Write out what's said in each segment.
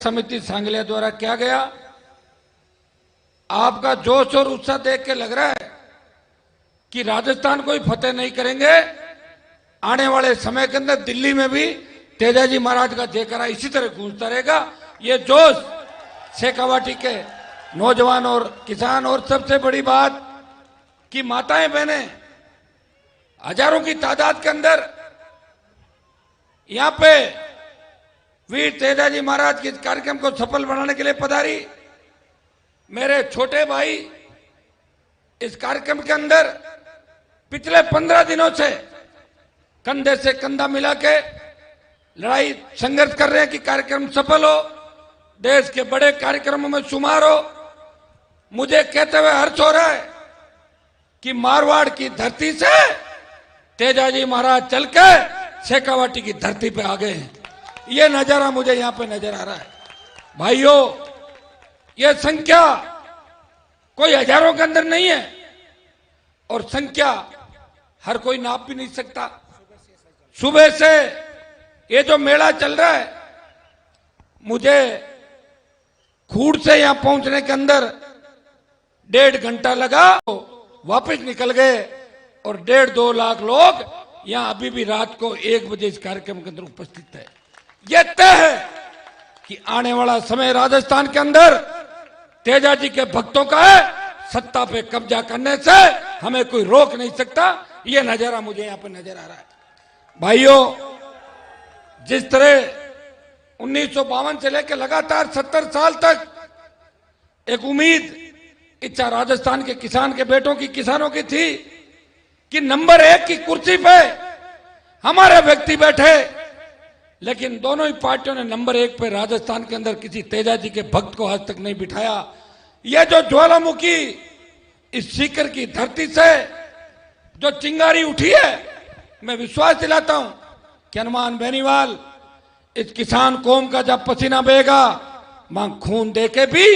समिति सांगलिया द्वारा किया गया। आपका जोश और उत्साह देख के लग रहा है कि राजस्थान को ही फतेह नहीं करेंगे, आने वाले समय के अंदर दिल्ली में भी तेजाजी महाराज का जयकारा इसी तरह गूंजता रहेगा। ये जोश शेखावाटी के नौजवान और किसान, और सबसे बड़ी बात कि माताएं बहनें हजारों की तादाद के अंदर यहां पे वीर तेजाजी महाराज के कार्यक्रम को सफल बनाने के लिए पधारी। मेरे छोटे भाई इस कार्यक्रम के अंदर पिछले 15 दिनों से कंधे से कंधा मिला के लड़ाई संघर्ष कर रहे हैं कि कार्यक्रम सफल हो, देश के बड़े कार्यक्रमों में शुमार हो। मुझे कहते हुए हर्ष हो रहा है कि मारवाड़ की धरती से तेजाजी महाराज चल के शेखावाटी की धरती पे आ गए हैं। ये नजारा मुझे यहां पे नजर आ रहा है। भाइयों, ये संख्या कोई हजारों के अंदर नहीं है और संख्या हर कोई नाप भी नहीं सकता। सुबह से ये जो मेला चल रहा है, मुझे खूड़ से यहां पहुंचने के अंदर 1.5 घंटा लगा, वापस निकल गए और 1.5-2 लाख लोग यहां अभी भी रात को 1 बजे इस कार्यक्रम के अंदर उपस्थित है। यह तय है कि आने वाला समय राजस्थान के अंदर तेजाजी के भक्तों का है। सत्ता पे कब्जा करने से हमें कोई रोक नहीं सकता। यह नजारा मुझे यहां पर नजर आ रहा है। भाइयों, जिस तरह 1952 से लेकर लगातार 70 साल तक एक उम्मीद, इच्छा राजस्थान के किसान के बेटों की, किसानों की थी कि नंबर 1 की कुर्सी पे हमारे व्यक्ति बैठे, लेकिन दोनों ही पार्टियों ने नंबर 1 पे राजस्थान के अंदर किसी तेजाजी के भक्त को आज तक नहीं बिठाया। यह जो ज्वालामुखी इस सीकर की धरती से जो चिंगारी उठी है, मैं विश्वास दिलाता हूं कि हनुमान बेनीवाल इस किसान कौम का जब पसीना बहेगा, मां खून देके भी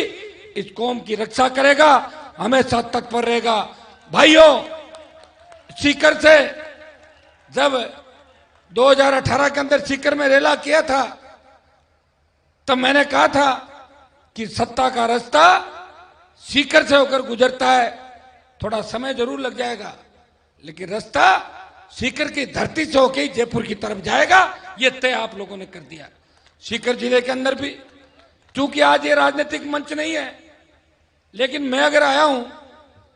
इस कौम की रक्षा करेगा, हमेशा तत्पर रहेगा। भाइयों, सीकर से जब 2018 के अंदर सीकर में रेला किया था, तब मैंने कहा था कि सत्ता का रास्ता सीकर से होकर गुजरता है। थोड़ा समय जरूर लग जाएगा, लेकिन रास्ता सीकर की धरती से होकर जयपुर की तरफ जाएगा। ये तय आप लोगों ने कर दिया। सीकर जिले के अंदर भी, चूंकि आज ये राजनीतिक मंच नहीं है, लेकिन मैं अगर आया हूं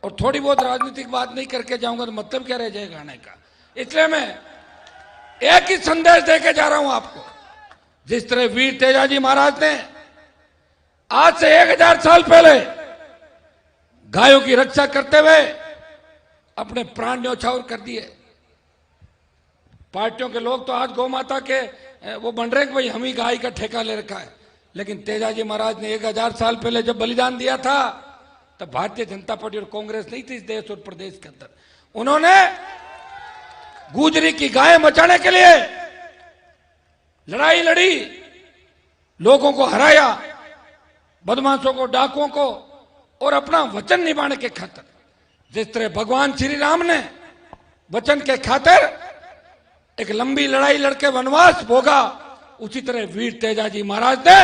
और थोड़ी बहुत राजनीतिक बात नहीं करके जाऊंगा तो मतलब क्या रह जाएगा आने का। इसलिए मैं एक ही संदेश देके जा रहा हूं आपको। जिस तरह वीर तेजाजी महाराज ने आज से 1000 साल पहले गायों की रक्षा करते हुए अपने प्राण न्यौछावर कर दिए। पार्टियों के लोग तो आज गौ माता के वो बन रहे हैं कि भाई हम ही गाय का ठेका ले रखा है, लेकिन तेजाजी महाराज ने 1000 साल पहले जब बलिदान दिया था, तब भारतीय जनता पार्टी और कांग्रेस नहीं थी इस देश और प्रदेश के अंदर। उन्होंने गुजरी की गायें बचाने के लिए लड़ाई लड़ी, लोगों को हराया, बदमाशों को, डाकुओं को, और अपना वचन निभाने के खातिर, जिस तरह भगवान श्री राम ने वचन के खातिर एक लंबी लड़ाई लड़के वनवास भोगा, उसी तरह वीर तेजाजी महाराज ने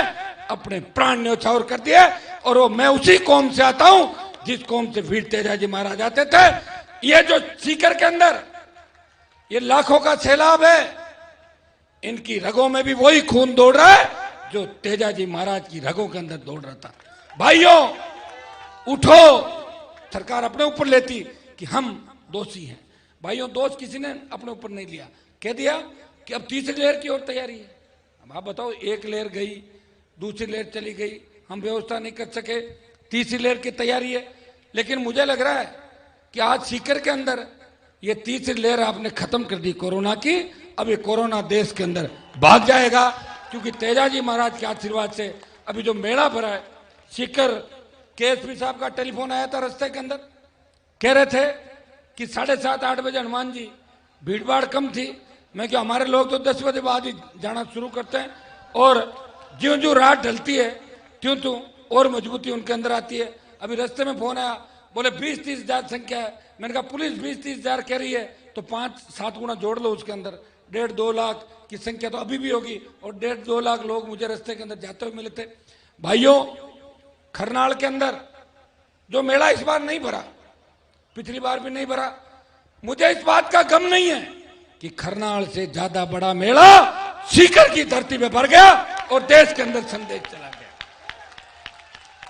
अपने प्राण न्यौछावर कर दिए। और वो मैं उसी कौम से आता हूं जिस कौम से वीर तेजाजी महाराज आते थे। ये जो सीकर के अंदर ये लाखों का सैलाब है, इनकी रगों में भी वही खून दौड़ रहा है जो तेजाजी महाराज की रगों के अंदर दौड़ रहा था। भाइयों, उठो। सरकार अपने ऊपर लेती कि हम दोषी हैं। भाइयों, दोष किसी ने अपने ऊपर नहीं लिया। कह दिया कि अब तीसरी लहर की ओर तैयारी है। अब आप बताओ, एक लहर गई, दूसरी लहर चली गई, हम व्यवस्था नहीं कर सके, तीसरी लहर की तैयारी है। लेकिन मुझे लग रहा है कि आज सीकर के अंदर ये तीसरी लहर आपने खत्म कर दी कोरोना की। अब ये कोरोना देश के अंदर भाग जाएगा, क्योंकि तेजाजी महाराज के आशीर्वाद से अभी जो मेला भरा है सीकर, केएसपी साहब का टेलीफोन आया था रास्ते के अंदर, कह रहे थे कि 7:30-8 बजे हनुमान जी भीड़ भाड़ कम थी। मैं क्या, हमारे लोग तो 10 बजे बाद ही जाना शुरू करते हैं, और ज्यों ज्यों रात ढलती है त्यों त्यों और मजबूती उनके अंदर आती है। अभी रास्ते में फोन आया, बोले 20-30 हजार संख्या है। मैंने कहा पुलिस 20-30 हजार कह रही है तो 5-7 गुना जोड़ लो उसके अंदर, 1.5-2 लाख की संख्या तो अभी भी होगी, और 1.5-2 लाख लोग मुझे रास्ते के अंदर जाते हुए मिले थे। भाइयों, खरनाल के अंदर जो मेला इस बार नहीं भरा, पिछली बार भी नहीं भरा, मुझे इस बात का गम नहीं है कि खरनाल से ज्यादा बड़ा मेला सीकर की धरती पे भर गया और देश के अंदर संदेश चला गया।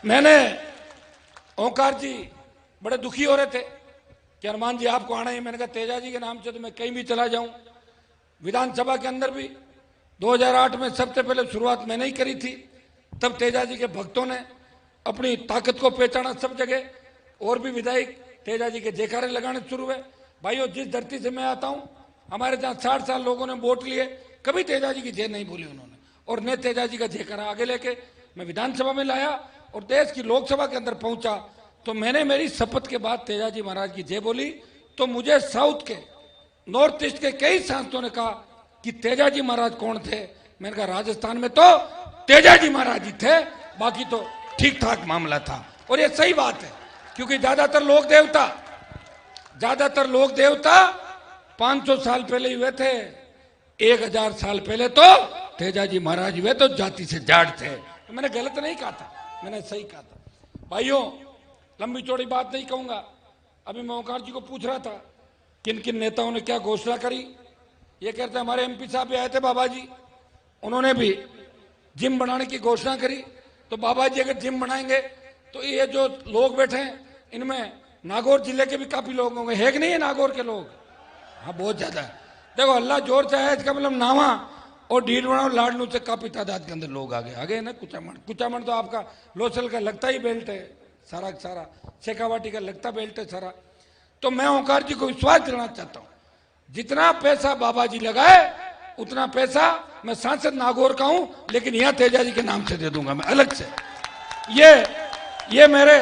मैंने ओंकार जी बड़े दुखी हो रहे थे कि हनुमान जी आपको आना है। मैंने कहा तेजा जी के नाम से तो मैं कहीं भी चला जाऊं। विधानसभा के अंदर भी 2008 में सबसे पहले शुरुआत मैंने ही करी थी, तब तेजा जी के भक्तों ने अपनी ताकत को पहचाना सब जगह, और भी विधायक तेजा जी के जयकारे लगाने शुरू हुए। भाइयों, जिस धरती से मैं आता हूं, हमारे जहां 60 साल लोगों ने वोट लिए, कभी तेजा जी की जय नहीं बोली उन्होंने, और ने तेजा जी का जयकारा आगे लेके मैं विधानसभा में लाया और देश की लोकसभा के अंदर पहुंचा, तो मैंने मेरी शपथ के बाद तेजा जी महाराज की जय बोली। तो मुझे साउथ के, नॉर्थ ईस्ट के कई सांसदों ने कहा कि तेजा जी महाराज कौन थे। मैंने कहा राजस्थान में तो तेजा जी महाराज जी थे, बाकी तो ठीक ठाक मामला था। और ये सही बात है, क्योंकि ज्यादातर लोग देवता 500 साल पहले हुए थे, 1000 साल पहले तो तेजा जी महाराज हुए तो जाति से जाट थे। तो मैंने गलत नहीं कहा था, मैंने सही कहा था। भाइयों, लंबी चौड़ी बात नहीं कहूंगा। अभी मैं ओंकार जी को पूछ रहा था किन किन नेताओं ने क्या घोषणा करी। ये कहते हमारे एमपी साहब भी आए थे बाबा जी, उन्होंने भी जिम बनाने की घोषणा करी। तो बाबा जी अगर जिम बनाएंगे तो ये जो लोग बैठे हैं इनमें नागौर जिले के भी काफी लोग होंगे, है कि नहीं है नागौर के लोग? हाँ, बहुत ज्यादा है। देखो, अल्लाह जोर से है, इसका मतलब नावा और ढीलवड़ा और लाडनू से काफी तादाद के अंदर लोग आगे ना। कुचामण तो आपका लोसल का लगता ही बेल्ट है, सारा शेखावाटी का लगता बेल्ट है सारा। तो मैं ओंकार जी को विश्वास दिलाना चाहता हूं, जितना पैसा बाबा जी लगाए उतना पैसा मैं सांसद नागौर का हूं, लेकिन यहां तेजा जी के नाम से दे दूंगा मैं अलग से। ये मेरे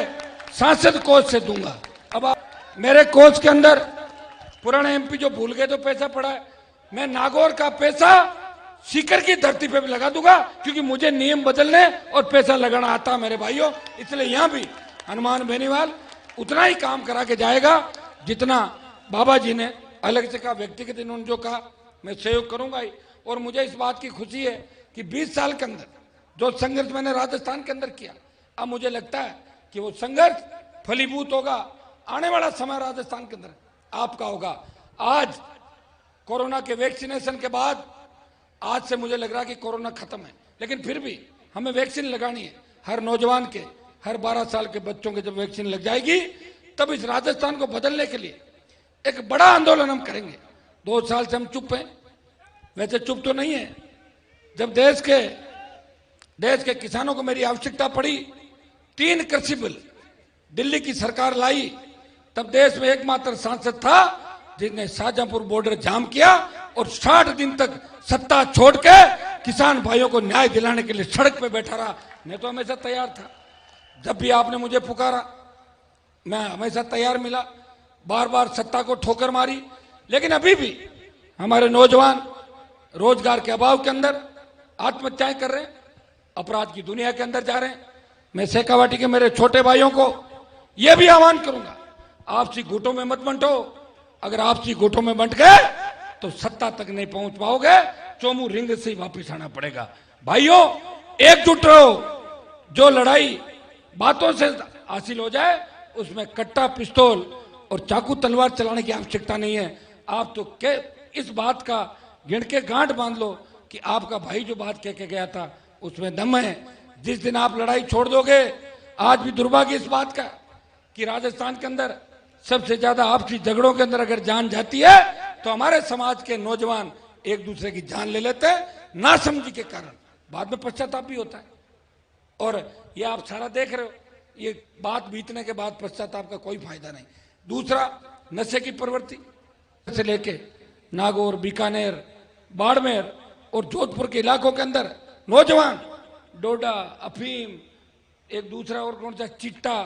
सांसद कोष से दूंगा। अब आप मेरे कोष के अंदर पुराने एमपी जो भूल गए तो पैसा पड़ा है, मैं नागौर का पैसा सीकर की धरती पे भी लगा दूंगा, क्योंकि मुझे नियम बदलने और पैसा लगाना आता है मेरे भाइयों। इसलिए यहां भी हनुमान बेनीवाल उतना ही काम करा के जाएगा जितना बाबा जी ने अलग से कहा। व्यक्तिगत इन्होंने जो कहा मैं सहयोग करूंगा ही। और मुझे इस बात की खुशी है कि 20 साल के अंदर जो संघर्ष मैंने राजस्थान के अंदर किया, अब मुझे लगता है कि वो संघर्ष फलीभूत होगा। आने वाला समय राजस्थान के अंदर आपका होगा। आज कोरोना के वैक्सीनेशन के बाद आज से मुझे लग रहा है कि कोरोना खत्म है, लेकिन फिर भी हमें वैक्सीन लगानी है। हर नौजवान के, हर 12 साल के बच्चों के जब वैक्सीन लग जाएगी, तब इस राजस्थान को बदलने के लिए एक बड़ा आंदोलन हम करेंगे। 2 साल से हम चुप हैं, वैसे चुप तो नहीं है। जब देश के किसानों को मेरी आवश्यकता पड़ी, 3 कृषि बिल दिल्ली की सरकार लाई, तब देश में एकमात्र सांसद था जिसने शाहजहांपुर बॉर्डर जाम किया और 60 दिन तक सत्ता छोड़ के किसान भाइयों को न्याय दिलाने के लिए सड़क पे बैठा रहा। मैं तो हमेशा तैयार था, जब भी आपने मुझे पुकारा मैं हमेशा तैयार मिला। बार बार सत्ता को ठोकर मारी, लेकिन अभी भी हमारे नौजवान रोजगार के अभाव के अंदर आत्महत्याएं कर रहे हैं, अपराध की दुनिया के अंदर जा रहे हैं। मैं शेखावाटी के मेरे छोटे भाइयों को यह भी आह्वान करूंगा, आपसी गुटों में मत बंटो। अगर आपसी गुटों में बंट गए तो सत्ता तक नहीं पहुंच पाओगे, चोमू रिंग से ही वापिस आना पड़ेगा। भाइयों, एकजुट रहो। जो लड़ाई बातों से हासिल हो जाए उसमें कट्टा, पिस्तौल और चाकू तलवार चलाने की आवश्यकता नहीं है। आप तो इस बात का गिण के गांठ बांध लो कि आपका भाई जो बात कह के गया था उसमें दम है। जिस दिन आप लड़ाई छोड़ दोगे, आज भी दुर्भाग्य इस बात का कि राजस्थान के अंदर सबसे ज्यादा आपसी झगड़ों के अंदर अगर जान जाती है तो हमारे समाज के नौजवान एक दूसरे की जान ले लेते हैं, नासमझी के कारण। बाद में पश्चाताप भी होता है, और ये आप सारा देख रहे हो। ये बात बीतने के बाद पश्चाताप का कोई फायदा नहीं। दूसरा, नशे की प्रवृत्ति से लेके नागौर, बीकानेर, बाड़मेर और जोधपुर के इलाकों के अंदर नौजवान डोडा, अफीम, एक दूसरा और कौन सा चिट्टा,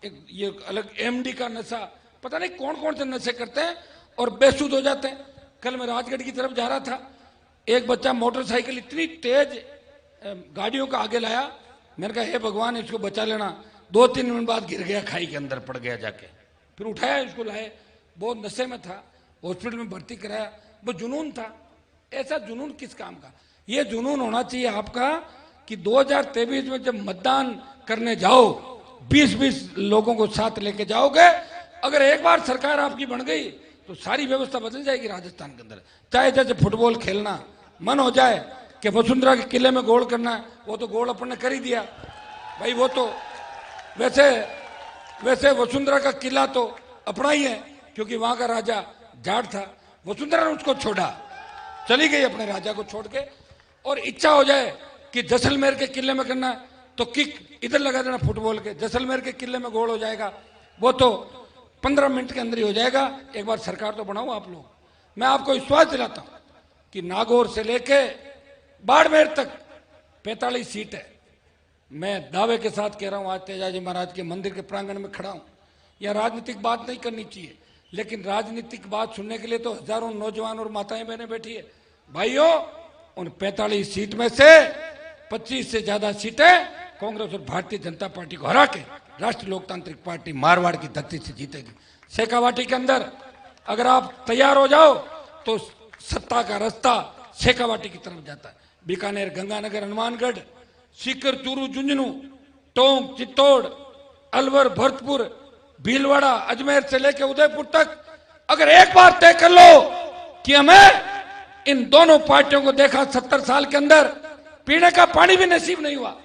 एक ये अलग एमडी का नशा, पता नहीं कौन कौन से नशे करते हैं और बेसुध हो जाते हैं। कल मैं राजगढ़ की तरफ जा रहा था, एक बच्चा मोटरसाइकिल इतनी तेज गाड़ियों का आगे लाया, मैंने कहा हे भगवान इसको बचा लेना। 2-3 मिनट बाद गिर गया, खाई के अंदर पड़ गया जाके। फिर उठाया, इसको लाए, बहुत नशे में था, हॉस्पिटल में भर्ती कराया। वो जुनून था, ऐसा जुनून किस काम का? ये जुनून होना चाहिए आपका कि 2023 में जब मतदान करने जाओ 20-20 लोगों को साथ लेके जाओगे। अगर एक बार सरकार आपकी बन गई तो सारी व्यवस्था बदल जाएगी राजस्थान के अंदर। चाहे जैसे फुटबॉल खेलना मन हो जाए कि वसुंधरा के किले में गोल करना है, वो तो गोल अपन ने कर ही दिया भाई। वो तो वैसे वसुंधरा का किला तो अपना ही है, क्योंकि वहां का राजा जाट था। वसुंधरा ने उसको छोड़ा, चली गई अपने राजा को छोड़ के। और इच्छा हो जाए कि जैसलमेर के किले में करना है तो किक इधर लगा देना फुटबॉल के, जैसलमेर के किले में गोल हो जाएगा। वो तो 15 मिनट के अंदर ही हो जाएगा। एक बार सरकार तो बनाओ आप लोग। मैं आपको विश्वास दिलाता हूं कि नागौर से लेके बाड़मेर तक 45 सीट है। मैं दावे के साथ कह रहा हूं, आज तेजाजी महाराज के मंदिर के प्रांगण में खड़ा हूं। यह राजनीतिक बात नहीं करनी चाहिए, लेकिन राजनीतिक बात सुनने के लिए तो हजारों नौजवान और माताएं बहनें बैठी है। भाइयों, उन 45 सीट में से 25 से ज्यादा सीटें कांग्रेस और भारतीय जनता पार्टी को हरा के राष्ट्रीय लोकतांत्रिक पार्टी मारवाड़ की धरती से जीतेगी। शेखावाटी के अंदर अगर आप तैयार हो जाओ तो सत्ता का रास्ता शेखावाटी की तरफ जाता है। बीकानेर, गंगानगर, हनुमानगढ़, सीकर, चूरू, झुंझुनू, टोंक, चित्तौड़, अलवर, भरतपुर, भीलवाड़ा, अजमेर से लेकर उदयपुर तक अगर एक बार तय कर लो कि हमें इन दोनों पार्टियों को देखा 70 साल के अंदर पीने का पानी भी नसीब नहीं हुआ।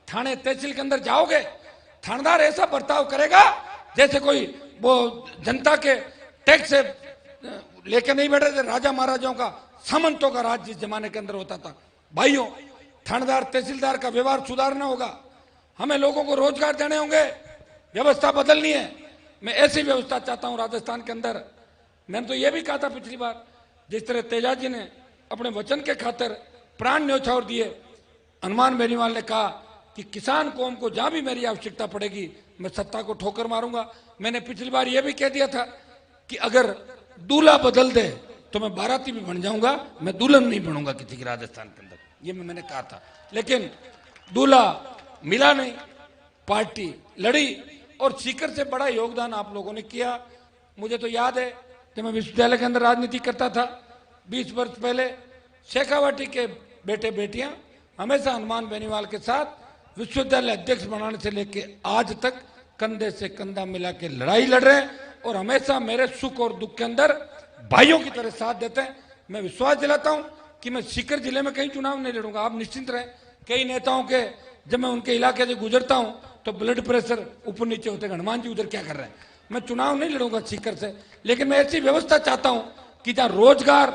थाने तहसील के अंदर जाओगे, थानेदार ऐसा बर्ताव करेगा जैसे कोई वो जनता के टैक्स से लेके नहीं बैठे थे। राजा महाराजाओं का, सामंतों का राज जिस जमाने के अंदर होता था। भाइयों, थानेदार तहसीलदार का व्यवहार सुधारना होगा। हमें लोगों को रोजगार देने होंगे, व्यवस्था बदलनी है। मैं ऐसी व्यवस्था चाहता हूं राजस्थान के अंदर। मैंने तो यह भी कहा था पिछली बार, जिस तरह तेजाजी ने अपने वचन के खातिर प्राण न्यौछावर दिए, हनुमान बेनीवाल ने कहा कि किसान कौम को जहां भी मेरी आवश्यकता पड़ेगी मैं सत्ता को ठोकर मारूंगा। मैंने पिछली बार यह भी कह दिया था कि अगर दूल्हा बदल दे तो मैं बाराती भी बन जाऊंगा, मैं दुल्हन नहीं बनूंगा किसी की राजस्थान के अंदर। ये मैंने कहा था, लेकिन दूल्हा मिला नहीं, पार्टी लड़ी। और सीकर से बड़ा योगदान आप लोगों ने किया। मुझे तो याद है जब मैं विश्वविद्यालय के अंदर राजनीति करता था 20 वर्ष पहले, शेखावाटी के बेटे बेटियां हमेशा हनुमान बेनीवाल के साथ विश्वविद्यालय अध्यक्ष बनाने से लेके आज तक कंधे से कंधा मिला के लड़ाई लड़ रहे हैं और हमेशा मेरे सुख और दुख के अंदर भाइयों की तरह साथ देते हैं। मैं विश्वास दिलाता हूं कि मैं सीकर जिले में कहीं चुनाव नहीं लड़ूंगा, आप निश्चिंत रहें। कई नेताओं के जब मैं उनके इलाके से गुजरता हूं तो ब्लड प्रेशर ऊपर नीचे होते हैं, हनुमान जी उधर क्या कर रहे हैं। मैं चुनाव नहीं लड़ूंगा सीकर से, लेकिन मैं ऐसी व्यवस्था चाहता हूं कि जहां रोजगार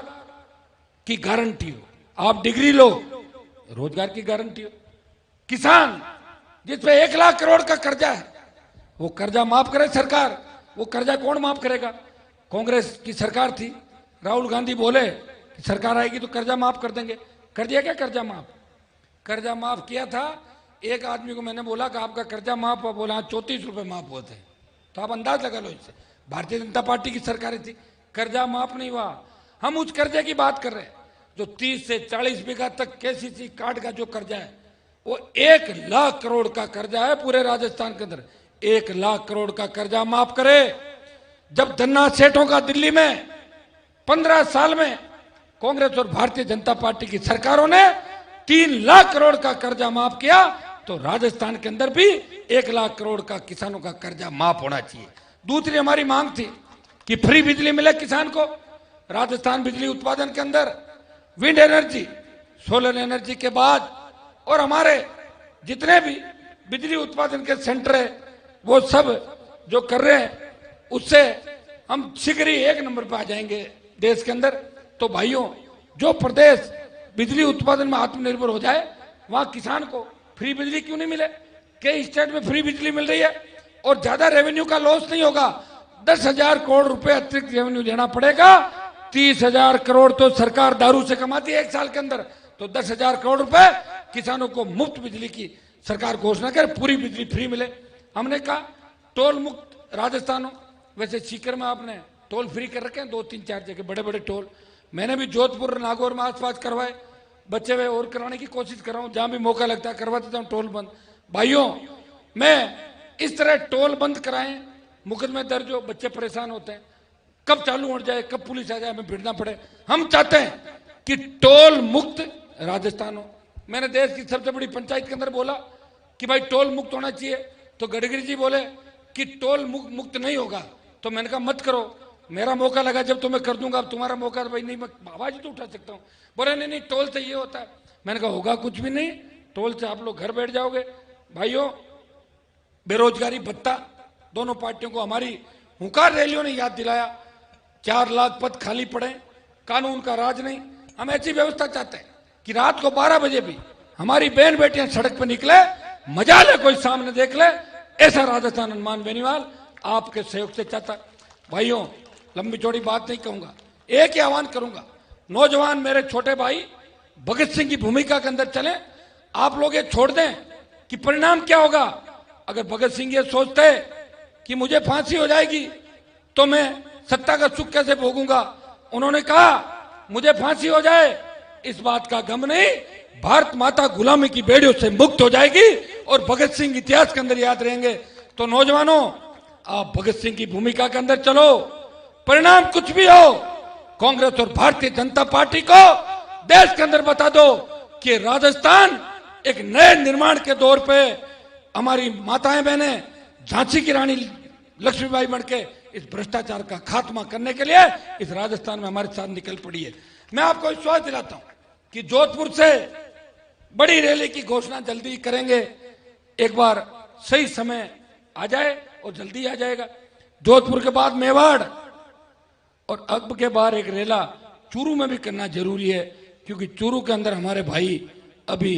की गारंटी हो। आप डिग्री लो, रोजगार की गारंटी हो। किसान जिसपे 1 लाख करोड़ का कर्जा है वो कर्जा माफ करे सरकार। वो कर्जा कौन माफ करेगा? कांग्रेस की सरकार थी, राहुल गांधी बोले कि सरकार आएगी तो कर्जा माफ कर देंगे। कर दिया क्या कर्जा माफ? कर्जा माफ किया था। एक आदमी को मैंने बोला कि आपका कर्जा माफ हुआ, बोला 34 रुपए माफ हुए थे। तो आप अंदाज लगा लो इससे। भारतीय जनता पार्टी की सरकारें थी, कर्जा माफ नहीं हुआ। हम उस कर्जे की बात कर रहे हैं जो 30 से 40 बीघा तक केसीसी कार्ड का जो कर्जा है वो 1 लाख करोड़ का कर्जा है पूरे राजस्थान के अंदर। 1 लाख करोड़ का कर्जा माफ करे। जब धन्ना सेठों का दिल्ली में 15 साल में कांग्रेस और भारतीय जनता पार्टी की सरकारों ने 3 लाख करोड़ का कर्जा माफ किया, तो राजस्थान के अंदर भी 1 लाख करोड़ का किसानों का कर्जा माफ होना चाहिए। दूसरी हमारी मांग थी कि फ्री बिजली मिले किसान को। राजस्थान बिजली उत्पादन के अंदर विंड एनर्जी, सोलर एनर्जी के बाद और हमारे जितने भी बिजली उत्पादन के सेंटर है वो सब जो कर रहे हैं उससे हम शीघ्र ही 1 नंबर पर आ जाएंगे देश के अंदर। तो भाइयों, जो प्रदेश बिजली उत्पादन में आत्मनिर्भर हो जाए वहां किसान को फ्री बिजली क्यों नहीं मिले? कई स्टेट में फ्री बिजली मिल रही है और ज्यादा रेवेन्यू का लॉस नहीं होगा। 10,000 करोड़ रुपए अतिरिक्त रेवेन्यू देना पड़ेगा। 30,000 करोड़ तो सरकार दारू से कमाती है 1 साल के अंदर, तो 10,000 करोड़ रुपए किसानों को मुफ्त बिजली की सरकार घोषणा करे, पूरी बिजली फ्री मिले। हमने कहा टोल मुक्त राजस्थान हो। वैसे सीकर में आपने टोल फ्री कर रखे हैं 2-3-4 जगह, बड़े बड़े टोल। मैंने भी जोधपुर, नागौर में आसपास करवाए, बचे हुए और कराने की कोशिश कर रहा हूं। जहां भी मौका लगता है करवा देता हूं टोल बंद। भाइयों, मैं इस तरह टोल बंद कराएं, मुकदमे दर्ज हो, बच्चे परेशान होते हैं, कब चालू हो जाए, कब पुलिस आ जाए, हमें भिड़ना पड़े। हम चाहते हैं कि टोल मुक्त राजस्थान हो। मैंने देश की सबसे बड़ी पंचायत के अंदर बोला कि भाई टोल मुक्त होना चाहिए, तो गडकरी जी बोले कि टोल मुक्त नहीं होगा। तो मैंने कहा मत करो, मेरा मौका लगा जब तो मैं कर दूंगा, अब तुम्हारा मौका, भाई नहीं मैं आवाज तो उठा सकता हूँ। बोले नहीं नहीं टोल से ये होता है। मैंने कहा होगा कुछ भी नहीं, टोल से आप लोग घर बैठ जाओगे। भाइयों, बेरोजगारी भत्ता दोनों पार्टियों को हमारी हुंकार रैलियों ने याद दिलाया। 4 लाख पद खाली पड़े, कानून का राज नहीं। हम ऐसी व्यवस्था चाहते हैं कि रात को 12 बजे भी हमारी बहन बेटियां सड़क पर निकले, मजा ले, कोई सामने देख ले, ऐसा राजस्थान हनुमान बेनीवाल आपके सहयोग से चाहता। भाइयों, लंबी चौड़ी बात नहीं कहूंगा, एक ही आह्वान करूंगा, नौजवान मेरे छोटे भाई भगत सिंह की भूमिका के अंदर चले। आप लोग ये छोड़ दें कि परिणाम क्या होगा। अगर भगत सिंह ये सोचते कि मुझे फांसी हो जाएगी तो मैं सत्ता का सुख कैसे भोगूंगा, उन्होंने कहा मुझे फांसी हो जाए इस बात का गम नहीं, भारत माता गुलामी की बेड़ियों से मुक्त हो जाएगी और भगत सिंह इतिहास के अंदर याद रहेंगे। तो नौजवानों, आप भगत सिंह की भूमिका के अंदर चलो। परिणाम कुछ भी हो, कांग्रेस और भारतीय जनता पार्टी को देश के अंदर बता दो कि राजस्थान एक नए निर्माण के दौर पे हमारी माताएं बहनें झांसी की रानी लक्ष्मीबाई बनके इस भ्रष्टाचार का खात्मा करने के लिए इस राजस्थान में हमारे साथ निकल पड़ी है। मैं आपको विश्वास दिलाता हूं कि जोधपुर से बड़ी रैली की घोषणा जल्दी करेंगे। एक बार सही समय आ जाए और जल्दी आ जाएगा। जोधपुर के बाद मेवाड़ और अब के बाद एक रेला चूरू में भी करना जरूरी है, क्योंकि चूरू के अंदर हमारे भाई अभी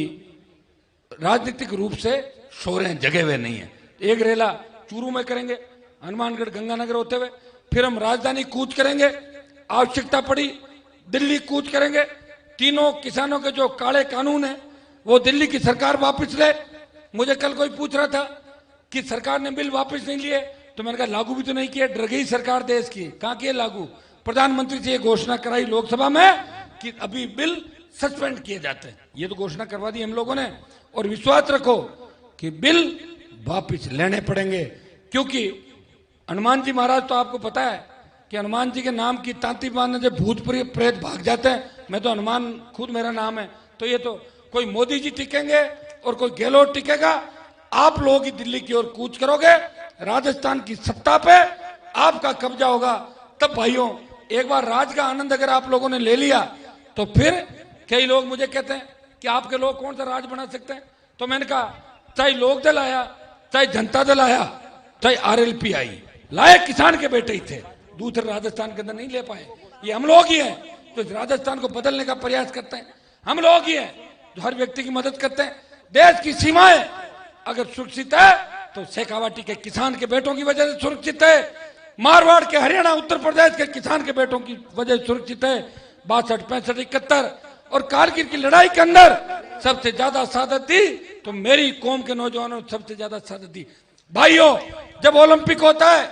राजनीतिक रूप से सो रहे हैं, जगे हुए नहीं है। एक रेला चूरू में करेंगे, हनुमानगढ़ गंगानगर होते हुए, फिर हम राजधानी कूच करेंगे, आवश्यकता पड़ी दिल्ली कूच करेंगे। तीनों किसानों के जो काले कानून है वो दिल्ली की सरकार वापस ले। मुझे कल कोई पूछ रहा था कि सरकार ने बिल वापस नहीं लिए, तो मैंने कहा लागू भी तो नहीं किया, डर गई सरकार देश की, कहां किए लागू। प्रधानमंत्री से ये घोषणा कराई लोकसभा में कि अभी बिल सस्पेंड किए जाते हैं, ये तो घोषणा करवा दी हम लोगों ने। और विश्वास रखो कि बिल वापस लेने पड़ेंगे, क्योंकि हनुमान जी महाराज तो आपको पता है कि हनुमान जी के नाम की तांती मारने से भूत प्रेत भाग जाते हैं। मैं तो हनुमान खुद मेरा नाम है, तो ये तो कोई मोदी जी टिकेंगे और कोई गहलोत टिकेगा, आप लोग ही दिल्ली की ओर कूच करोगे, राजस्थान की सत्ता पे आपका कब्जा होगा। तब भाइयों, एक बार राज का आनंद अगर आप लोगों ने ले लिया तो फिर कई लोग मुझे कहते हैं कि आपके लोग कौन सा राज बना सकते हैं। तो मैंने कहा चाहे लोक दल आया, चाहे जनता दल आया, चाहे आरएलपी आई, लाए किसान के बेटे ही थे, दूसरे राजस्थान के अंदर नहीं ले पाए। ये हम लोग ही हैं जो राजस्थान को बदलने का प्रयास करते हैं, हम लोग ही हैं जो हर व्यक्ति की मदद करते हैं। देश की सीमाएं अगर सुरक्षित है तो शेखावाटी के किसान के बेटों की वजह से सुरक्षित है, मारवाड़ के, हरियाणा, उत्तर प्रदेश के किसान के बेटों की वजह से सुरक्षित है। 62, 65, 71 और कारगिल की लड़ाई के अंदर सबसे ज्यादा शहादत दी तो मेरी कौम के नौजवानों ने सबसे ज्यादा शहादत दी। भाइयों, जब ओलंपिक होता है,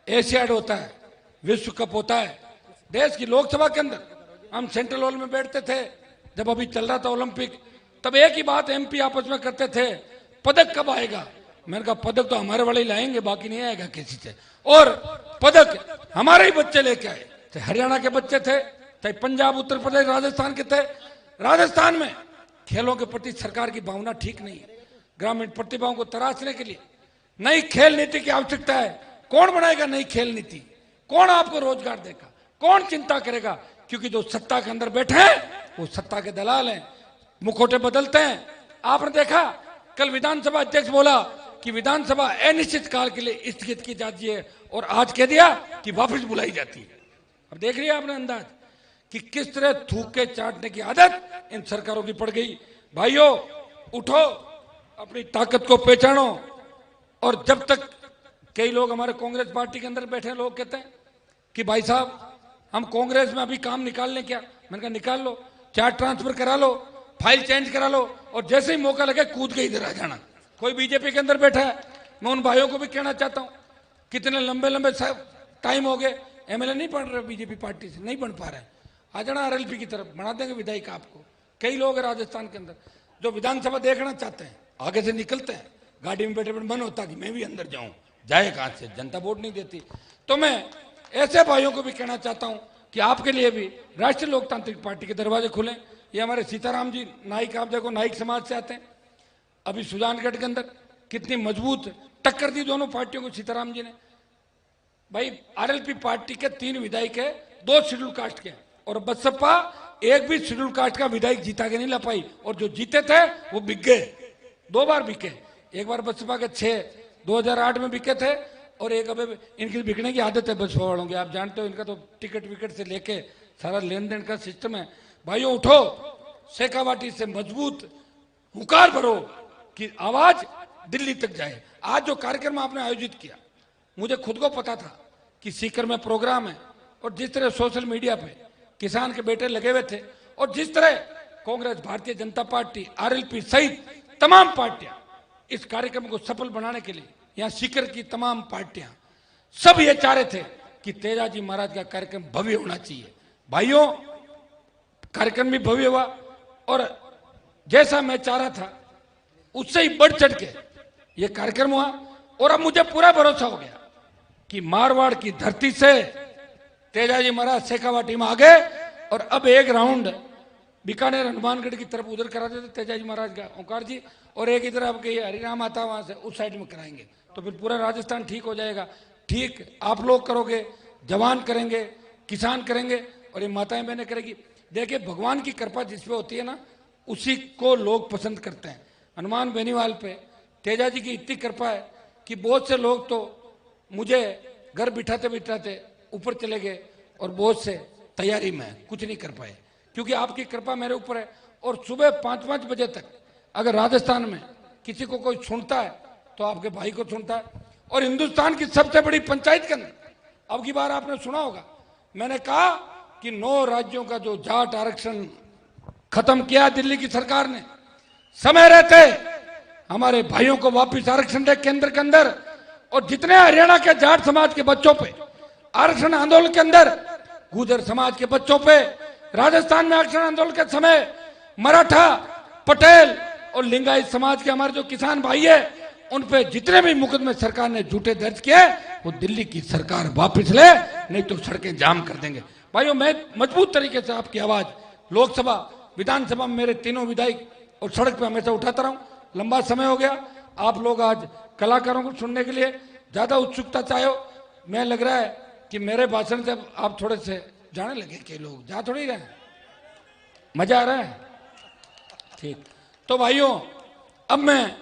एशियाड होता है, विश्व कप होता है, देश की लोकसभा के अंदर हम सेंट्रल हॉल में बैठते थे जब अभी चल रहा था ओलंपिक, तब एक ही बात एमपी आपस में करते थे, पदक कब आएगा। मैंने कहा पदक तो हमारे वाले ही लाएंगे, बाकी नहीं आएगा किसी से। और पदक हमारे ही बच्चे लेके आए, चाहे हरियाणा के बच्चे थे, चाहे पंजाब, उत्तर प्रदेश, राजस्थान के थे। राजस्थान में खेलों के प्रति सरकार की भावना ठीक नहीं है। ग्रामीण प्रतिभाओं को तराशने के लिए नई खेल नीति की आवश्यकता है। कौन बनाएगा नई खेल नीति, कौन आपको रोजगार देगा, कौन चिंता करेगा, क्योंकि जो सत्ता के अंदर बैठे हैं वो सत्ता के दलाल हैं, मुखौटे बदलते हैं। आपने देखा कल विधानसभा अध्यक्ष बोला कि विधानसभा अनिश्चित काल के लिए स्थगित की जाती है, और आज कह दिया कि वापस बुलाई जाती है। अब देख रही है आपने अंदाज कि किस तरह थूक के चाटने की आदत इन सरकारों की पड़ गई। भाइयों, उठो, अपनी ताकत को पहचानो। और जब तक कई लोग हमारे कांग्रेस पार्टी के अंदर बैठे लोग कहते हैं कि भाई साहब हम कांग्रेस में अभी काम निकाल लें क्या। मैंने कहा निकाल लो, चार्ज ट्रांसफर करा लो, फाइल चेंज करा लो, और जैसे ही मौका लगे कूद के इधर आ जाना। कोई बीजेपी के अंदर बैठा है, मैं उन भाइयों को भी कहना चाहता हूं, कितने लंबे लंबे टाइम हो गए एमएलए नहीं बन रहे, बीजेपी पार्टी से नहीं बन पा रहे, आ जाना आरएलपी की तरफ, बना देंगे विधायक आपको। कई लोग हैं राजस्थान के अंदर जो विधानसभा देखना चाहते हैं, आगे से निकलते हैं, गाड़ी में बैठे बैठे मन होता कि मैं भी अंदर जाऊं, जाए कहां से, जनता वोट नहीं देती। तो मैं ऐसे भाइयों को भी कहना चाहता हूं कि आपके लिए भी राष्ट्रीय लोकतांत्रिक पार्टी के दरवाजे खुले। ये हमारे सीताराम जी नाइक, आप देखो नाइक समाज से आते हैं, अभी सुजानगढ़ के अंदर कितनी मजबूत टक्कर दी दोनों पार्टियों को सीताराम जी ने। भाई आरएलपी पार्टी के 3 विधायक है, 2 शेड्यूल कास्ट के, और बसपा एक भी शेड्यूल कास्ट का विधायक जीता के नहीं ला पाई, और जो जीते थे वो बिक गए, 2 बार बिके। एक बार बसपा के 6 2008 में बिके थे, और एक अब इनकी बिकने की आदत है बसपा वालों की, आप जानते हो इनका तो टिकट विकट से लेके सारा लेन देन का सिस्टम है। भाइयों उठो, शेखावाटी से मजबूत हुंकार भरो कि आवाज दिल्ली तक जाए। आज जो कार्यक्रम आपने आयोजित किया, मुझे खुद को पता था कि सीकर में प्रोग्राम है, और जिस तरह सोशल मीडिया पे किसान के बेटे लगे हुए थे, और जिस तरह कांग्रेस, भारतीय जनता पार्टी, आरएलपी सहित तमाम पार्टियां इस कार्यक्रम को सफल बनाने के लिए, यहाँ सीकर की तमाम पार्टियां सब ये चाह रहे थे कि तेजाजी महाराज का कार्यक्रम भव्य होना चाहिए। भाइयों कार्यक्रम भी भव्य हुआ, और जैसा मैं चाह रहा था उससे ही बढ़ चढ़ के ये कार्यक्रम हुआ। और अब मुझे पूरा भरोसा हो गया कि मारवाड़ की धरती से तेजाजी महाराज शेखावाटी में आ गए, और अब एक राउंड बीकानेर हनुमानगढ़ की तरफ उधर करा देते तेजाजी महाराज का ओंकार जी, और एक इधर आपके हरिराम आता वहां से उस साइड में कराएंगे, तो फिर पूरा राजस्थान ठीक हो जाएगा। ठीक आप लोग करोगे, जवान करेंगे, किसान करेंगे, और ये माताएं बहनें करेगी। देखिए भगवान की कृपा जिस पे होती है ना, उसी को लोग पसंद करते हैं। हनुमान बेनीवाल पे तेजाजी की इतनी कृपा है कि बहुत से लोग तो मुझे घर बिठाते बिठाते ऊपर चले गए, और बहुत से तैयारी में कुछ नहीं कर पाए, क्योंकि आपकी कृपा मेरे ऊपर है। और सुबह 5-5 बजे तक अगर राजस्थान में किसी को कोई सुनता है तो आपके भाई को सुनता है। और हिंदुस्तान की सबसे बड़ी पंचायत के अंदर अब की बार आपने सुना होगा, मैंने कहा कि 9 राज्यों का जो जाट आरक्षण खत्म किया दिल्ली की सरकार ने, समय रहते हमारे भाइयों को वापस आरक्षण दे केंद्र के अंदर। और जितने हरियाणा के जाट समाज के बच्चों पे आरक्षण आंदोलन के अंदर, गुर्जर समाज के बच्चों पे राजस्थान में आरक्षण आंदोलन के समय मराठा, पटेल और लिंगायत समाज के हमारे जो किसान भाई है, उन पे जितने भी मुकदमे सरकार ने झूठे दर्ज किए, वो दिल्ली की सरकार वापस ले, नहीं तो सड़कें जाम कर देंगे। भाइयों मैं मजबूत तरीके से आपकी आवाज लोकसभा, विधानसभा में मेरे तीनों विधायक और सड़क पे हमेशा उठाता रहा हूं। लंबा समय हो गया, आप लोग आज कलाकारों को सुनने के लिए ज्यादा उत्सुकता चाहे, मैं लग रहा है कि मेरे भाषण से आप थोड़े से जाने लगे कि लोग जा थोड़ी रहे, मजा आ रहा है। ठीक, तो भाइयों अब मैं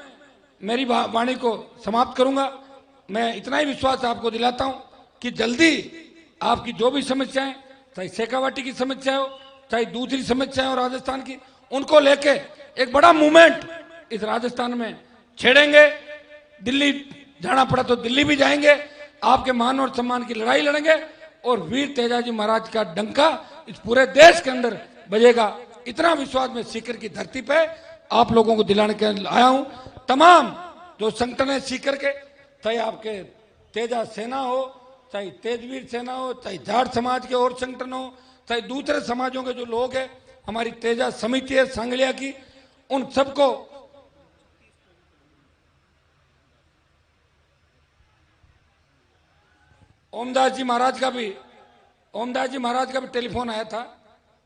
मेरी वाणी को समाप्त करूंगा। मैं इतना ही विश्वास आपको दिलाता हूं कि जल्दी आपकी जो भी समस्याएं, चाहे शेखावाटी की समस्या हो, चाहे दूसरी समस्याएं हो राजस्थान की, उनको लेके एक बड़ा मूवमेंट इस राजस्थान में छेड़ेंगे। दिल्ली जाना पड़ा तो दिल्ली भी जाएंगे, आपके मान और सम्मान की लड़ाई लड़ेंगे, और वीर तेजाजी महाराज का डंका इस पूरे देश के अंदर बजेगा। इतना विश्वास में सीकर की धरती पे आप लोगों को दिलाने के आया हूं। तमाम जो संगठन है सीकर के, चाहे आपके तेजा सेना हो, चाहे तेजवीर सेना हो, चाहे जाट समाज के और संगठन हो, चाहे दूसरे समाजों के जो लोग हैं, हमारी तेजा समिति है सांगलिया की, उन सबको ओमदास जी महाराज का भी टेलीफोन आया था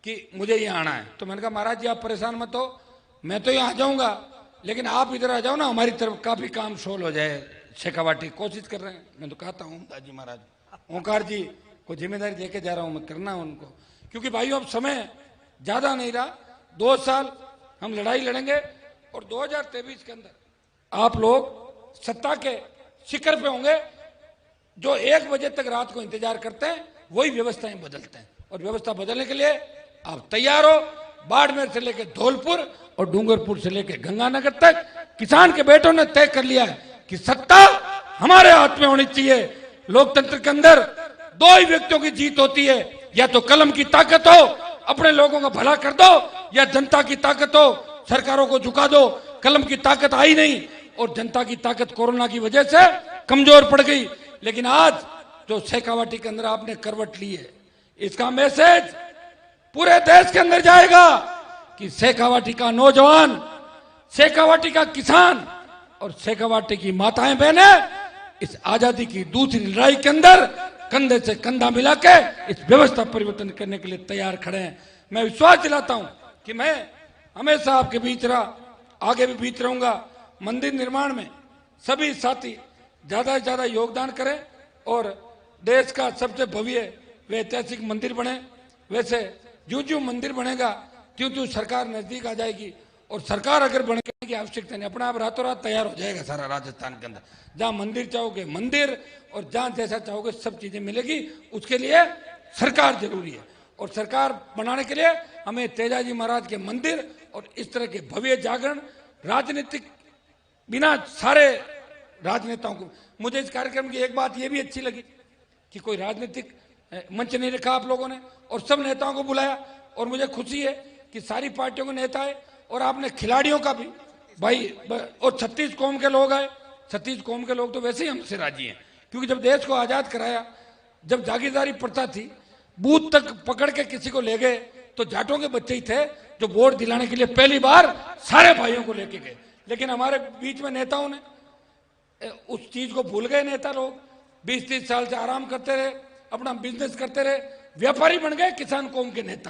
कि मुझे यहाँ आना है। तो मैंने कहा महाराज जी आप परेशान मत हो, मैं तो यहाँ आ जाऊंगा, लेकिन आप इधर आ जाओ ना, हमारी तरफ काफी काम सोल हो जाए। शेखावाटी कोशिश कर रहे हैं, मैं तो कहता हूँ ओमदास जी महाराज, ओंकार जी को जिम्मेदारी देके जा रहा हूँ मैं, करना है उनको, क्योंकि भाइयों अब समय ज्यादा नहीं रहा, 2 साल हम लड़ाई लड़ेंगे, और 2023 के अंदर आप लोग सत्ता के शिखर पे होंगे। जो 1 बजे तक रात को इंतजार करते हैं वही व्यवस्थाएं बदलते हैं, और व्यवस्था बदलने के लिए आप तैयार हो। बाड़मेर से लेकर धौलपुर और डूंगरपुर से लेकर गंगानगर तक किसान के बेटों ने तय कर लिया है कि सत्ता हमारे हाथ में होनी चाहिए। लोकतंत्र के अंदर 2 ही व्यक्तियों की जीत होती है, या तो कलम की ताकत हो, अपने लोगों का भला कर दो, या जनता की ताकत हो, सरकारों को झुका दो। कलम की ताकत आई नहीं, और जनता की ताकत कोरोना की वजह से कमजोर पड़ गई। लेकिन आज जो शेखावाटी के अंदर आपने करवट ली है, इसका मैसेज पूरे देश के अंदर जाएगा कि शेखावाटी का नौजवान, शेखावाटी का किसान और शेखावाटी की माताएं बहनें इस आजादी की दूसरी लड़ाई के अंदर कंधे से कंधा मिला के इस व्यवस्था परिवर्तन करने के लिए तैयार खड़े हैं। मैं विश्वास दिलाता हूं कि मैं हमेशा आपके बीच रहा, आगे भी बीच रहूंगा। मंदिर निर्माण में सभी साथी ज्यादा से ज्यादा योगदान करें और देश का सबसे भव्य व ऐतिहासिक मंदिर बने। वैसे जो जो मंदिर बनेगा त्यों त्यों सरकार नजदीक आ जाएगी और सरकार अगर बनने की आवश्यकता नहीं, अपना आप रातों रात तैयार हो जाएगा सारा राजस्थान के अंदर। जहां मंदिर चाहोगे मंदिर और जहां जैसा चाहोगे सब चीजें मिलेगी। उसके लिए सरकार जरूरी है और सरकार बनाने के लिए हमें तेजाजी महाराज के मंदिर और इस तरह के भव्य जागरण राजनीतिक बिना सारे राजनेताओं को। मुझे इस कार्यक्रम की एक बात यह भी अच्छी लगी कि कोई राजनीतिक मंच नहीं रखा आप लोगों ने और सब नेताओं को बुलाया और मुझे खुशी है कि सारी पार्टियों के नेता है और आपने खिलाड़ियों का भी भाई और 36 कौम के लोग आए। 36 कौम के लोग तो वैसे ही हमसे राजी हैं क्योंकि जब देश को आजाद कराया, जब जागीरदारी प्रथा थी, बूथ तक पकड़ के किसी को ले गए तो जाटों के बच्चे ही थे जो वोट दिलाने के लिए पहली बार सारे भाइयों को लेके गए। लेकिन हमारे बीच में नेताओं ने उस चीज को भूल गए। नेता लोग 20-30 साल से आराम करते रहे, अपना बिजनेस करते रहे, व्यापारी बन गए किसान कौम के नेता।